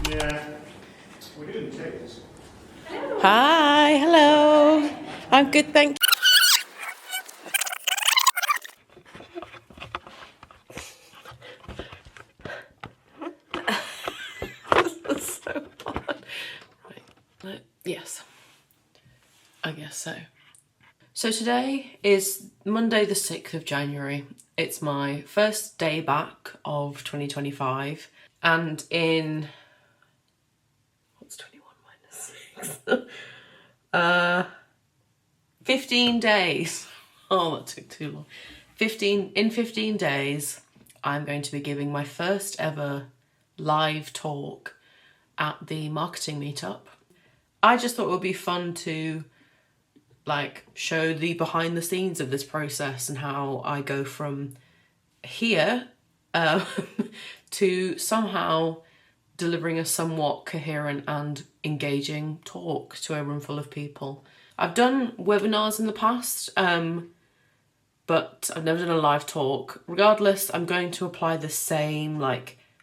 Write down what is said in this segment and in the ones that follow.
Yeah, we're doing the tables. Hi, hello. I'm good, thank you. That's so hard. Right, yes, I guess so. So today is Monday the 6th of January. It's my first day back of 2025. And in... What's 21 minus 6? 15 days. Oh, that took too long. In 15 days, I'm going to be giving my first ever live talk at the marketing meetup. I just thought it would be fun to show the behind the scenes of this process and how I go from here to somehow delivering a somewhat coherent and engaging talk to a room full of people. I've done webinars in the past, but I've never done a live talk. Regardless, I'm going to apply the same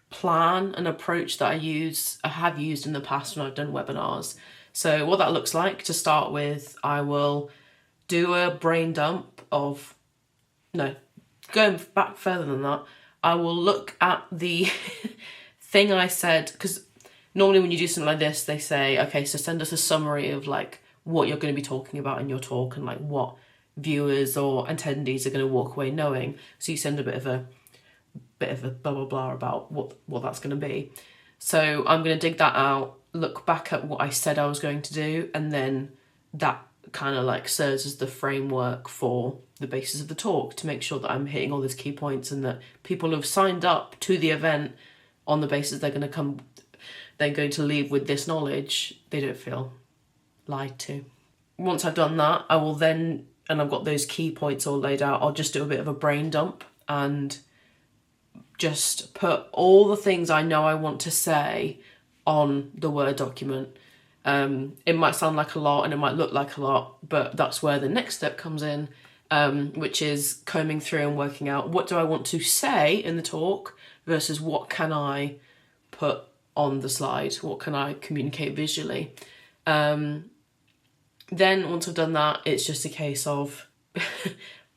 plan and approach that I have used in the past when I've done webinars. So what that looks like, to start with, I will do a brain dump of, no, going back further than that, I will look at the thing I said, because normally when you do something like this, they say, okay, so send us a summary of what you're going to be talking about in your talk and what viewers or attendees are going to walk away knowing. So you send a bit of a blah blah blah about what that's going to be. So I'm going to dig that out, look back at what I said I was going to do, and then that kind of serves as the framework for the basis of the talk to make sure that I'm hitting all those key points and that people who've signed up to the event on the basis they're going to leave with this knowledge, they don't feel lied to. Once I've done that, I will then, and I've got those key points all laid out, I'll just do a bit of a brain dump and just put all the things I know I want to say on the Word document. It might sound like a lot and it might look like a lot, but that's where the next step comes in, which is combing through and working out what do I want to say in the talk versus what can I put on the slide, what can I communicate visually. Then once I've done that, it's just a case of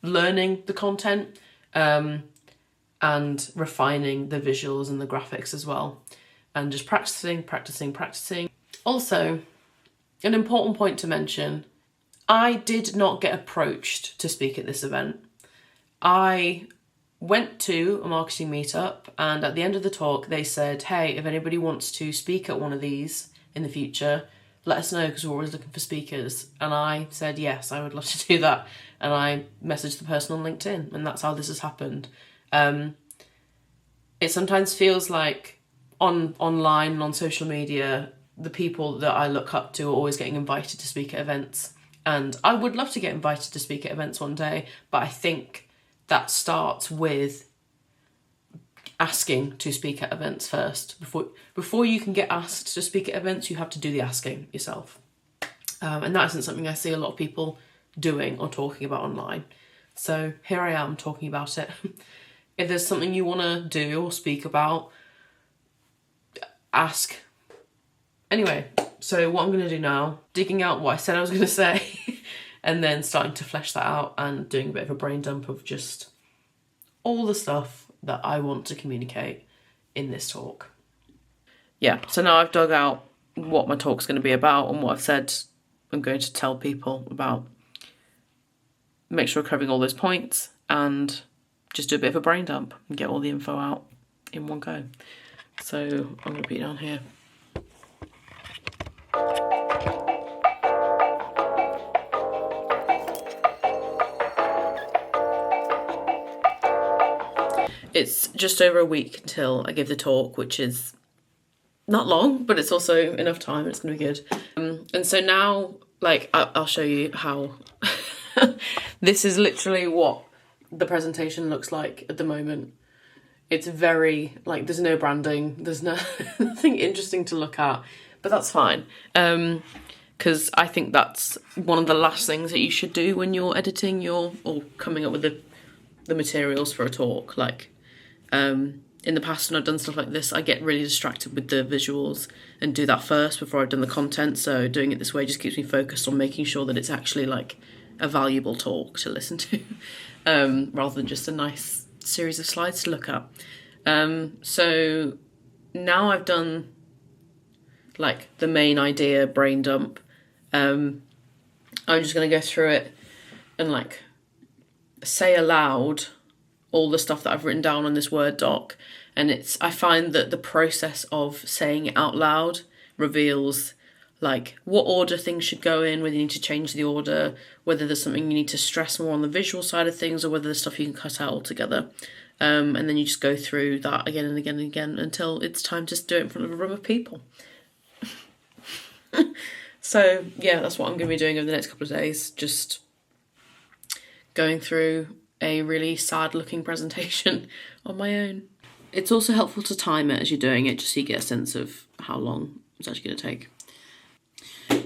learning the content and refining the visuals and the graphics as well, and just practicing. Also, an important point to mention, I did not get approached to speak at this event. I went to a marketing meetup, and at the end of the talk they said, hey, if anybody wants to speak at one of these in the future, let us know because we're always looking for speakers. And I said yes, I would love to do that, and I messaged the person on LinkedIn, and that's how this has happened. It sometimes feels like online and on social media, the people that I look up to are always getting invited to speak at events, and I would love to get invited to speak at events one day, but I think that starts with asking to speak at events first. Before you can get asked to speak at events, you have to do the asking yourself. And that isn't something I see a lot of people doing or talking about online. So here I am talking about it. If there's something you want to do or speak about, ask. Anyway, so what I'm going to do now, digging out what I said I was going to say and then starting to flesh that out and doing a bit of a brain dump of just all the stuff that I want to communicate in this talk. Yeah, so now I've dug out what my talk's going to be about and what I've said I'm going to tell people about. Make sure I'm covering all those points and just do a bit of a brain dump and get all the info out in one go. So I'm going to put it down here. It's just over a week until I give the talk, which is not long, but it's also enough time. It's going to be good. And so now, I'll show you how this is literally what the presentation looks like at the moment. It's very, there's no branding, there's nothing interesting to look at, but that's fine. Because I think that's one of the last things that you should do when you're editing or coming up with the materials for a talk. in the past when I've done stuff like this, I get really distracted with the visuals and do that first before I've done the content. So doing it this way just keeps me focused on making sure that it's actually like a valuable talk to listen to, rather than just a nice series of slides to look at. So now I've done like the main idea brain dump. I'm just going to go through it and like say aloud all the stuff that I've written down on this Word doc. And I find that the process of saying it out loud reveals like what order things should go in, whether you need to change the order, whether there's something you need to stress more on the visual side of things, or whether there's stuff you can cut out altogether. And then you just go through that again and again and again until it's time to do it in front of a room of people. So yeah, that's what I'm going to be doing over the next couple of days. Just going through a really sad looking presentation on my own. It's also helpful to time it as you're doing it, just so you get a sense of how long it's actually going to take.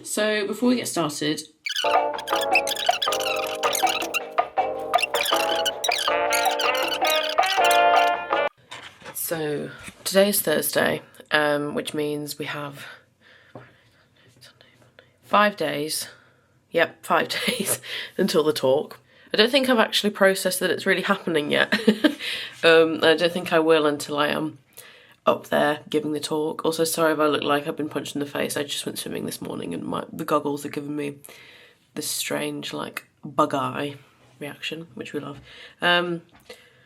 So before we get started, so today is Thursday, which means we have 5 days. Yep, 5 days until the talk. I don't think I've actually processed that it's really happening yet. I don't think I will until I am up there giving the talk. Also, sorry if I look like I've been punched in the face. I just went swimming this morning and the goggles are giving me this strange like bug eye reaction, which we love.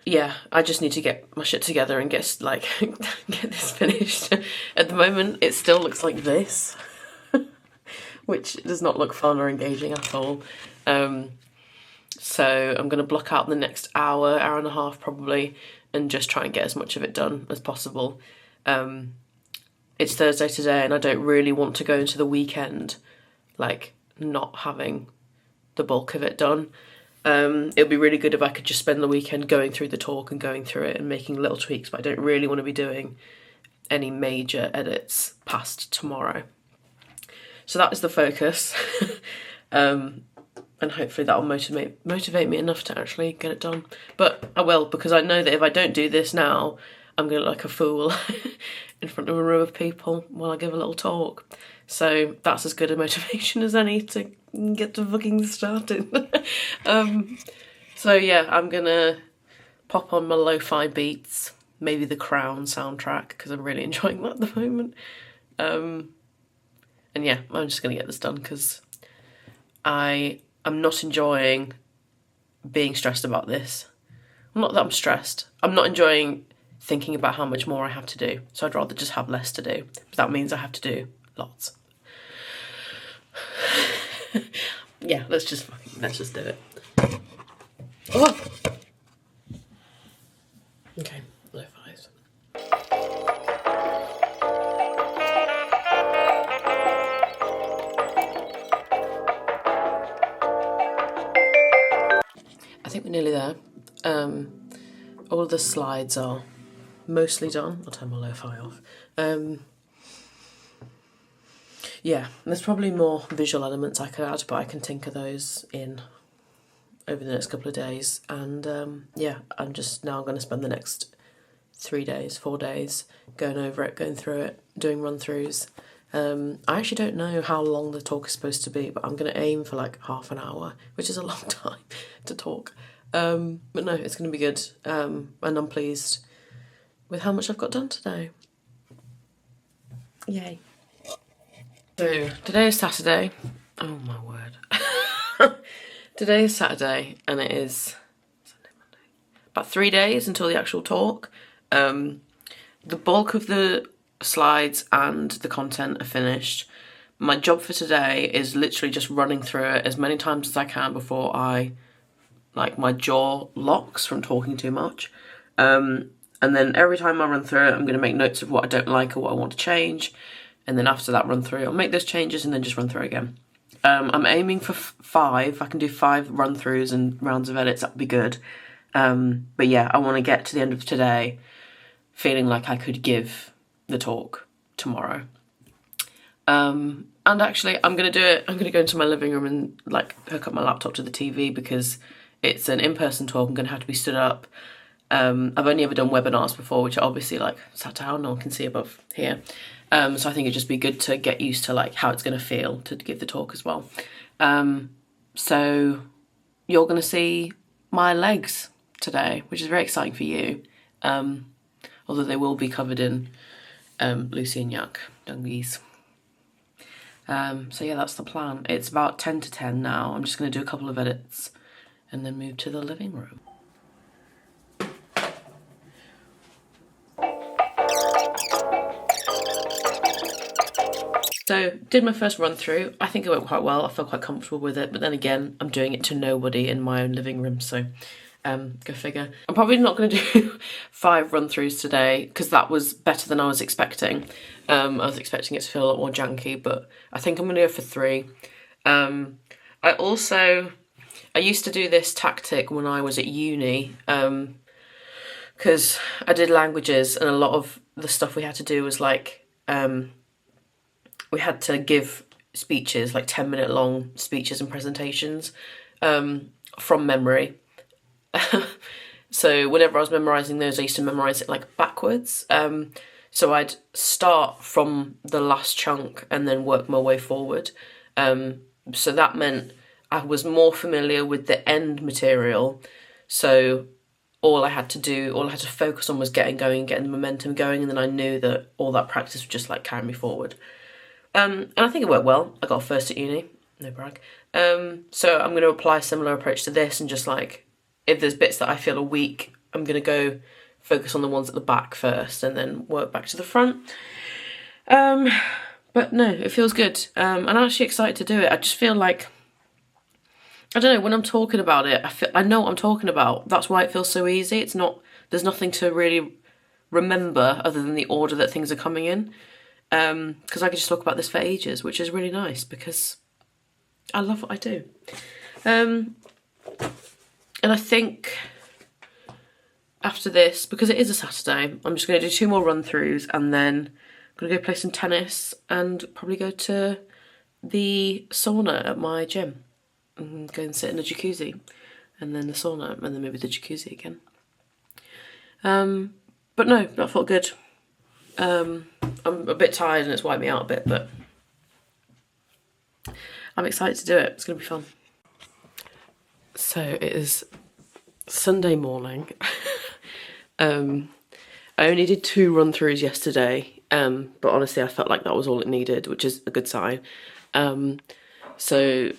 Yeah, I just need to get my shit together and get this finished. At the moment, it still looks like this, which does not look fun or engaging at all. So I'm going to block out the next hour and a half probably, and just try and get as much of it done as possible. It's Thursday today and I don't really want to go into the weekend like not having the bulk of it done. It would be really good if I could just spend the weekend going through the talk and going through it and making little tweaks, but I don't really want to be doing any major edits past tomorrow. So that is the focus. And hopefully that'll motivate me enough to actually get it done. But I will, because I know that if I don't do this now, I'm going to look like a fool in front of a room of people while I give a little talk. So that's as good a motivation as any to get to fucking started. So yeah, I'm going to pop on my lo-fi beats, maybe the Crown soundtrack, because I'm really enjoying that at the moment. And yeah, I'm just going to get this done because I'm not enjoying being stressed about this. Not that I'm stressed. I'm not enjoying thinking about how much more I have to do. So I'd rather just have less to do. But that means I have to do lots. Yeah, let's just do it. Oh. Okay, lo-fi's. I think we're nearly there. All of the slides are mostly done. I'll turn my lo-fi off. Yeah, there's probably more visual elements I could add, but I can tinker those in over the next couple of days. And yeah, I'm just now going to spend the next 4 days going over it, going through it, doing run-throughs. I actually don't know how long the talk is supposed to be, but I'm going to aim for like half an hour, which is a long time to talk. But no, it's going to be good. And I'm pleased with how much I've got done today. Yay. So today is Saturday. Oh my word. Today is Saturday and it is Sunday, Monday. About 3 days until the actual talk. The bulk of the slides and the content are finished. My job for today is literally just running through it as many times as I can before my jaw locks from talking too much. And then every time I run through it, I'm going to make notes of what I don't like or what I want to change. And then after that run through, I'll make those changes and then just run through again. I'm aiming for 5. If I can do 5 run-throughs and rounds of edits, that'd be good. But yeah, I want to get to the end of today feeling like I could give the talk tomorrow. And actually, I'm going to do it. I'm going to go into my living room and like hook up my laptop to the TV because it's an in-person talk. I'm going to have to be stood up. I've only ever done webinars before, which are obviously like sat down, no one can see above here. So I think it'd just be good to get used to like how it's going to feel to give the talk as well. So you're going to see my legs today, which is very exciting for you. Although they will be covered in Lucy and Yak dungies. So yeah, that's the plan. It's about 10 to 10 now. I'm just going to do a couple of edits and then move to the living room. So, did my first run through. I think it went quite well. I felt quite comfortable with it, but then again, I'm doing it to nobody in my own living room, so go figure. I'm probably not going to do 5 run-throughs today because that was better than I was expecting. I was expecting it to feel a lot more janky, but I think I'm going to go for 3. I used to do this tactic when I was at uni because I did languages, and a lot of the stuff we had to do was like we had to give speeches, like 10-minute long speeches and presentations from memory. So whenever I was memorising those, I used to memorise it like backwards. So I'd start from the last chunk and then work my way forward. So that meant I was more familiar with the end material. So all I had to focus on was getting going, getting the momentum going, and then I knew that all that practice would just like carry me forward. And I think it worked well. I got a first at uni, no brag. So I'm going to apply a similar approach to this, and just like, if there's bits that I feel are weak, I'm going to go focus on the ones at the back first and then work back to the front. But no, it feels good. I'm actually excited to do it. I just feel like, I don't know, when I'm talking about it, I know what I'm talking about. That's why it feels so easy. There's nothing to really remember other than the order that things are coming in. Because I could just talk about this for ages, which is really nice because I love what I do. And I think after this, because it is a Saturday, I'm just going to do 2 more run-throughs and then I'm going to go play some tennis and probably go to the sauna at my gym and go and sit in a jacuzzi, and then the sauna, and then maybe the jacuzzi again. But no, that felt good. I'm a bit tired and it's wiped me out a bit, but I'm excited to do it. It's going to be fun. So it is Sunday morning. I only did 2 run-throughs yesterday, but honestly I felt like that was all it needed, which is a good sign. So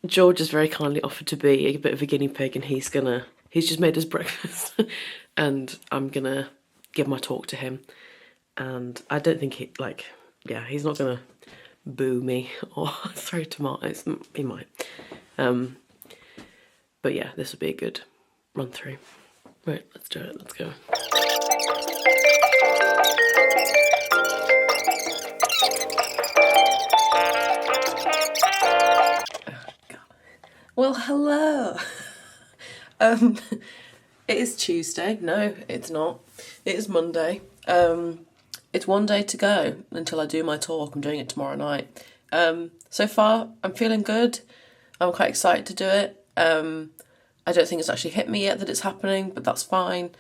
George has very kindly offered to be a bit of a guinea pig, and he's just made us breakfast and I'm gonna give my talk to him. And I don't think he's not gonna boo me or throw tomatoes. He might. But yeah, this will be a good run through. Right, let's do it, let's go. Oh, God. Well, hello. It is Tuesday. No, it's not. It is Monday. It's one day to go until I do my talk. I'm doing it tomorrow night. So far, I'm feeling good. I'm quite excited to do it. I don't think it's actually hit me yet that it's happening, but that's fine.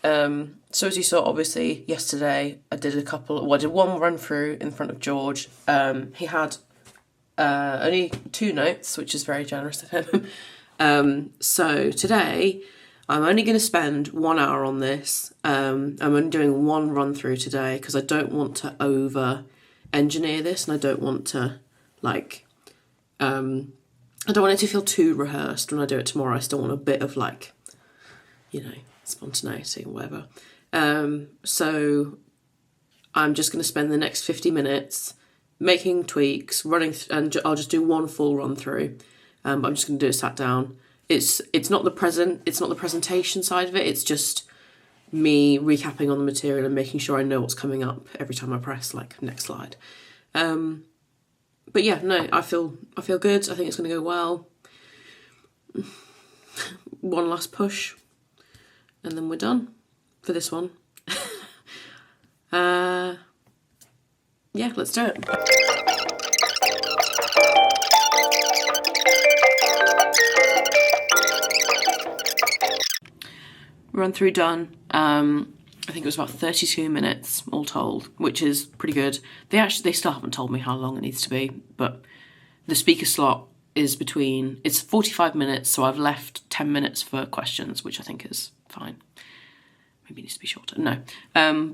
So as you saw, obviously, yesterday, I did one run through in front of George. He had only 2 notes, which is very generous of him. So today, I'm only going to spend 1 hour on this. I'm only doing 1 run through today because I don't want to over engineer this, and I don't want to I don't want it to feel too rehearsed when I do it tomorrow. I still want a bit of spontaneity or whatever. So I'm just going to spend the next 50 minutes making tweaks, running, and I'll just do 1 full run through. But I'm just going to do it sat down. It's not the presentation side of it. It's just me recapping on the material and making sure I know what's coming up every time I press next slide. But yeah, no, I feel good. I think it's going to go well. 1 last push, and then we're done for this one. Yeah, let's do it. run through done. I think it was about 32 minutes all told, which is pretty good. They still haven't told me how long it needs to be, but the speaker slot is it's 45 minutes, so I've left 10 minutes for questions, which I think is fine. Maybe it needs to be shorter. No.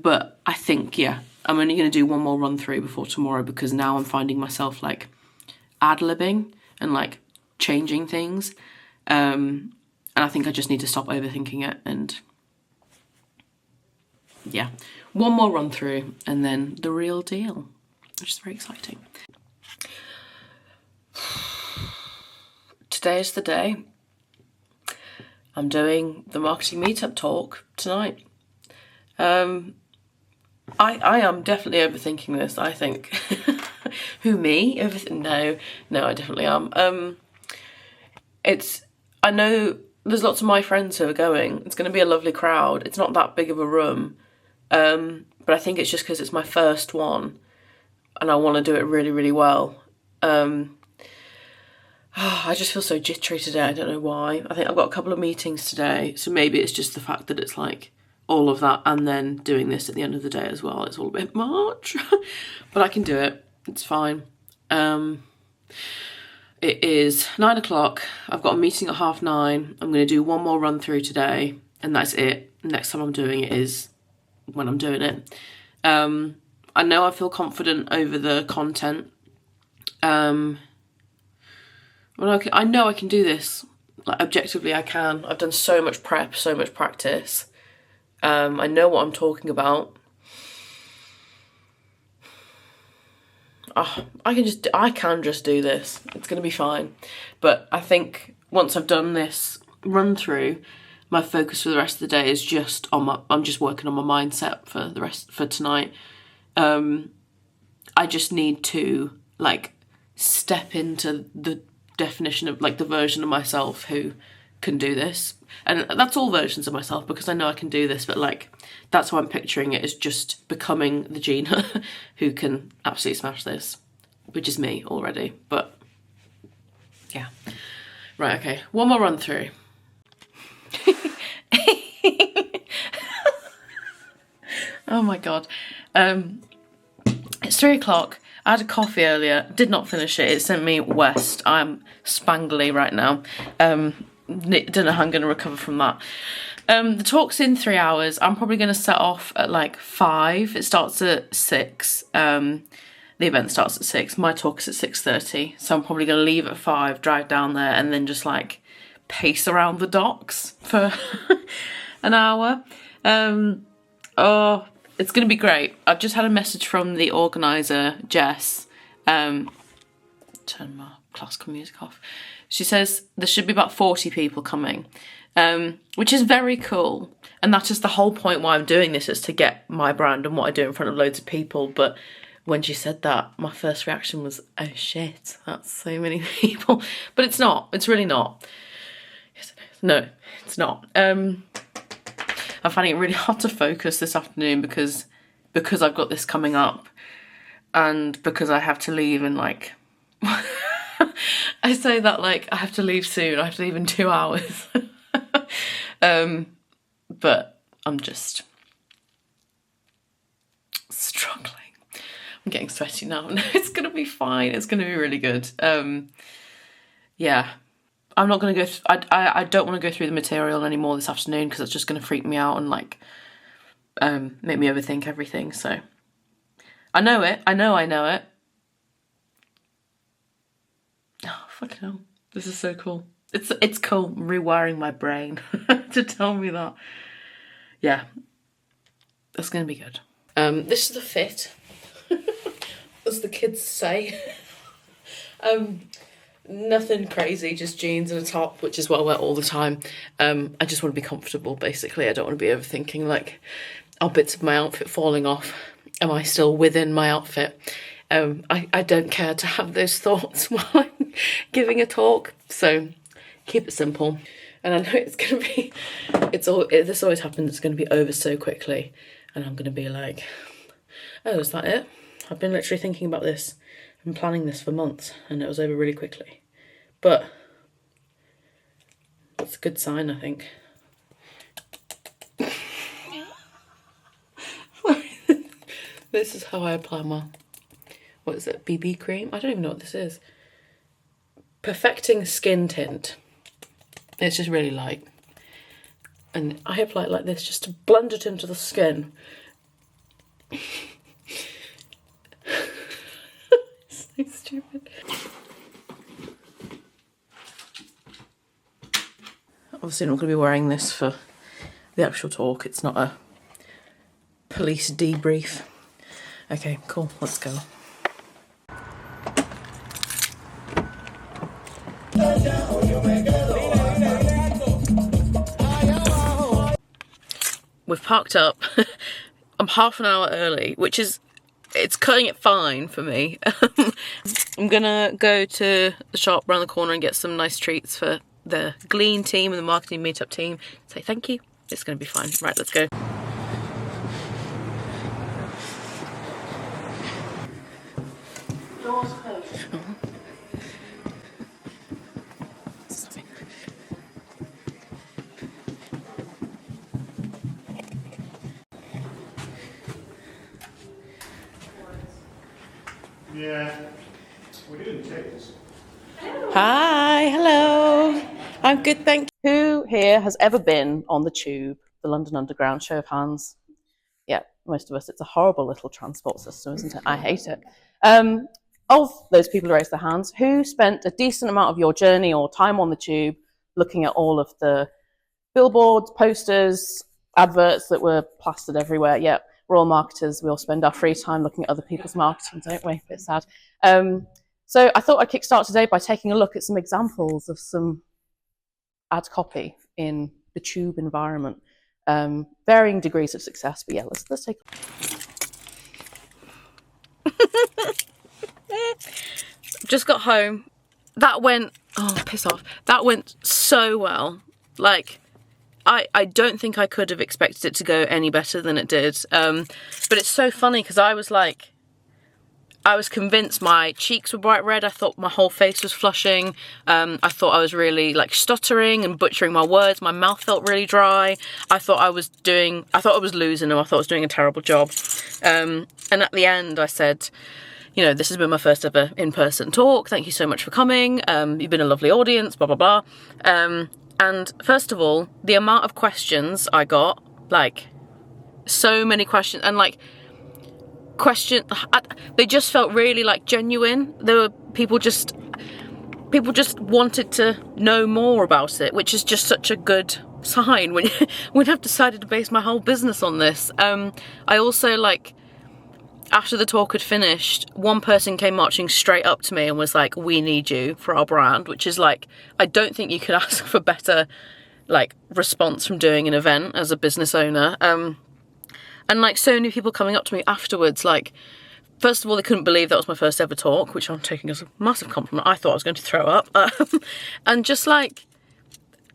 But I think, yeah, I'm only going to do one more run through before tomorrow, because now I'm finding myself like ad-libbing and like changing things. And I think I just need to stop overthinking it. And yeah, one more run through and then the real deal, which is very exciting. Today is the day. I'm doing the marketing meetup talk tonight. I am definitely overthinking this, I think. Who, me? No, I definitely am. I know there's lots of my friends who are going. It's going to be a lovely crowd. It's not that big of a room. But I think it's just because it's my first one and I want to do it really, really well. I just feel so jittery today. I don't know why. I think I've got a couple of meetings today, so maybe it's just the fact that it's like all of that and then doing this at the end of the day as well. It's all a bit much, but I can do it. It's fine. It is 9 o'clock. I've got a meeting at 9:30. I'm going to do one more run through today, and that's it. Next time I'm doing it is when I'm doing it. I know I feel confident over the content. I know I can do this. Like, objectively, I can. I've done so much prep, so much practice. I know what I'm talking about. I can just do this. It's going to be fine. But I think once I've done this run through, my focus for the rest of the day is just I'm just working on my mindset for tonight. I just need to like step into the definition of like the version of myself who can do this. And that's all versions of myself, because I know I can do this, but like that's how I'm picturing it, is just becoming the Gina who can absolutely smash this, which is me already. But yeah. Right, okay. One more run through. Oh my god. It's 3 o'clock. I had a coffee earlier, did not finish it. It sent me west. I'm spangly right now. Don't know how I'm going to recover from that. The talk's in 3 hours. I'm probably going to set off at like 5. It starts at 6. The event starts at 6. My talk is at 6:30. So I'm probably going to leave at 5, drive down there, and then just like pace around the docks for an hour. It's going to be great. I've just had a message from the organiser, Jess. Turn my classical music off. She says there should be about 40 people coming, which is very cool. And that is the whole point why I'm doing this, is to get my brand and what I do in front of loads of people. But when she said that, my first reaction was, oh shit, that's so many people. But it's not. It's really not. Yes, it is. No, it's not. I'm finding it really hard to focus this afternoon because I've got this coming up, and because I have to leave in like I say that like I have to leave soon. I have to leave in 2 hours. But I'm just struggling. I'm getting sweaty now. No, it's gonna be fine. It's gonna be really good. Yeah. I'm not going to go... I don't want to go through the material anymore this afternoon, because it's just going to freak me out and like make me overthink everything. So I know it. I know it. Oh, fucking hell. This is so cool. It's cool rewiring my brain to tell me that. Yeah. That's going to be good. This is the fit, as the kids say. Nothing crazy, just jeans and a top, which is what I wear all the time. I just want to be comfortable, basically. I don't want to be overthinking, like, are bits of my outfit falling off? Am I still within my outfit? I don't care to have those thoughts while I'm giving a talk, so keep it simple. And I know it's going to be, this always happens, it's going to be over so quickly, and I'm going to be like, oh, is that it? I've been literally thinking about this and planning this for months, and it was over really quickly. But that's a good sign, I think. This is how I apply my, what is it, BB cream? I don't even know what this is. Perfecting Skin Tint. It's just really light. And I apply it like this just to blend it into the skin. It's so stupid. Obviously I'm not going to be wearing this for the actual talk. It's not a police debrief. Okay, cool, let's go. We've parked up. I'm half an hour early, which is, it's cutting it fine for me. I'm gonna go to the shop around the corner and get some nice treats for the Glean team and the marketing meetup team. Say thank you. It's gonna be fine. Right, let's go. Doors closed. Yeah, we didn't take this. Hi, hello. I'm good, thank you. Who here has ever been on the tube, the London Underground? Show of hands. Yeah, most of us. It's a horrible little transport system, isn't it? I hate it. Of those people who raised their hands, who spent a decent amount of your journey or time on the tube looking at all of the billboards, posters, adverts that were plastered everywhere? Yeah, we're all marketers. We all spend our free time looking at other people's marketing, don't we? A bit sad. So I thought I'd kickstart today by taking a look at some examples of some ad copy in the tube environment. Varying degrees of success, but yeah, let's take Just got home. That went, oh, piss off. That went so well. Like, I don't think I could have expected it to go any better than it did. But it's so funny because I was convinced my cheeks were bright red. I thought my whole face was flushing. I thought I was really like stuttering and butchering my words. My mouth felt really dry. I thought I was losing them. I thought I was doing a terrible job. And at the end I said, you know, this has been my first ever in-person talk. Thank you so much for coming. You've been a lovely audience, blah, blah, blah. And first of all, the amount of questions I got, like so many questions, and like, they just felt really like genuine. There were people just wanted to know more about it, which is just such a good sign when I've decided to base my whole business on this. I also, like, after the talk had finished, one person came marching straight up to me and was like, we need you for our brand, which is like, I don't think you could ask for better like response from doing an event as a business owner. And like so many people coming up to me afterwards, like, first of all, they couldn't believe that was my first ever talk, which I'm taking as a massive compliment. I thought I was going to throw up. And just like,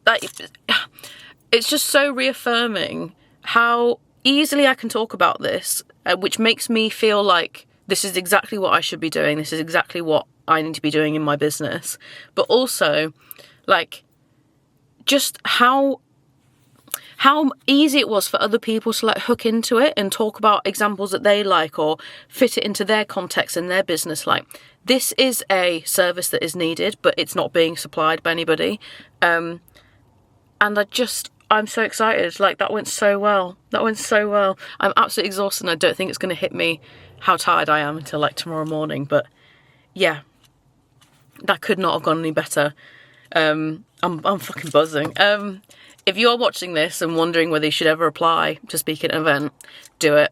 it's just so reaffirming how easily I can talk about this, which makes me feel like this is exactly what I should be doing. This is exactly what I need to be doing in my business. But also, like, just how easy it was for other people to like hook into it and talk about examples that they like or fit it into their context and their business. Like, this is a service that is needed, but it's not being supplied by anybody. And I'm so excited. Like, that went so well. I'm absolutely exhausted and I don't think it's going to hit me how tired I am until like tomorrow morning. But yeah, that could not have gone any better. I'm fucking buzzing. If you are watching this and wondering whether you should ever apply to speak at an event, do it.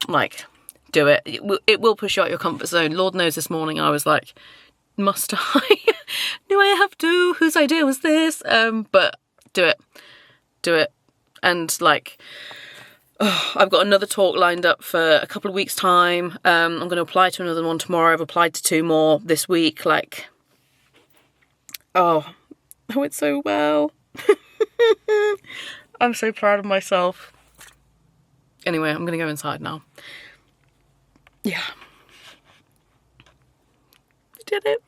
Like, do it. It will push you out your comfort zone. Lord knows this morning I was like, must I? Do I have to? Whose idea was this? But do it. Do it. And like, I've got another talk lined up for a couple of weeks' time. I'm going to apply to another one tomorrow. I've applied to 2 more this week. Like, oh, that went so well. I'm so proud of myself. Anyway, I'm gonna go inside now. Yeah. We did it.